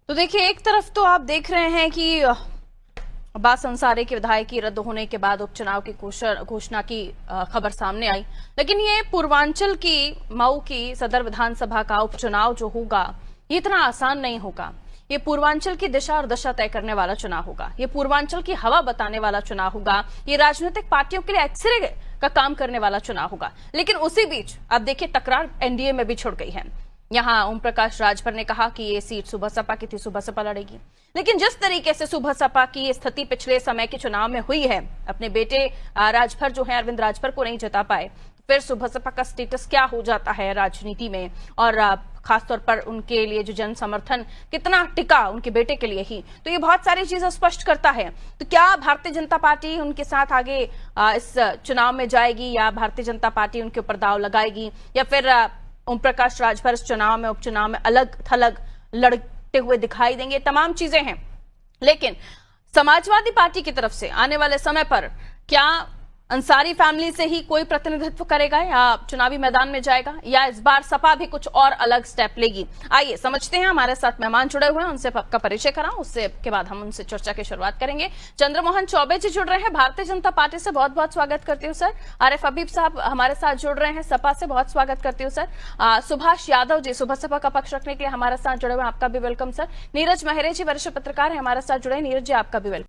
तो देखिए, एक तरफ तो आप देख रहे हैं कि अब्बास अंसारी के विधायकी रद्द होने के बाद उपचुनाव की घोषणा की खबर सामने आई। लेकिन ये पूर्वांचल की मऊ की सदर विधानसभा का उपचुनाव जो होगा ये इतना आसान नहीं होगा। ये पूर्वांचल की दिशा और दशा तय करने वाला चुनाव होगा। ये पूर्वांचल की हवा बताने वाला चुनाव होगा। ये राजनीतिक पार्टियों के लिए एक्सरे का काम करने वाला चुनाव होगा। लेकिन उसी बीच अब देखिए, तकरार एनडीए में भी छिड़ गई है। यहां ओम प्रकाश राजभर ने कहा कि ये सीट सुबह सपा की थी, सुबह सपा लड़ेगी। लेकिन जिस तरीके से सुबह सपा की स्थिति पिछले समय के चुनाव में हुई है, अपने बेटे राजभर जो है अरविंद राजभर को नहीं जिता पाए, फिर सुबह सपा का स्टेटस क्या हो जाता है राजनीति में, और खासतौर पर उनके लिए जो जन समर्थन कितना टिका उनके बेटे के लिए ही, तो ये बहुत सारी चीजें स्पष्ट करता है। तो क्या भारतीय जनता पार्टी उनके साथ आगे इस चुनाव में जाएगी, या भारतीय जनता पार्टी उनके ऊपर दाव लगाएगी, या फिर ओम प्रकाश राजभर इस चुनाव में उपचुनाव में अलग थलग लड़ते हुए दिखाई देंगे? तमाम चीजें हैं। लेकिन समाजवादी पार्टी की तरफ से आने वाले समय पर क्या अंसारी फैमिली से ही कोई प्रतिनिधित्व करेगा, या चुनावी मैदान में जाएगा, या इस बार सपा भी कुछ और अलग स्टेप लेगी? आइए समझते हैं। हमारे साथ मेहमान जुड़े हुए हैं, उनसे आपका परिचय कराऊं, उससे के बाद हम उनसे चर्चा की शुरुआत करेंगे। चंद्रमोहन चौबे जी जुड़ रहे हैं भारतीय जनता पार्टी से, बहुत बहुत स्वागत करती हूँ सर। आरिफ हबीब साहब हमारे साथ जुड़ रहे हैं सपा से, बहुत स्वागत करती हूँ सर। सुभाष यादव जी सुबह सपा का पक्ष रखने के लिए हमारे साथ जुड़े हुए, आपका भी वेलकम सर। नीरज मेहरे जी वरिष्ठ पत्रकार है, हमारे साथ जुड़े। नीरज जी, आपका भी वेलकम।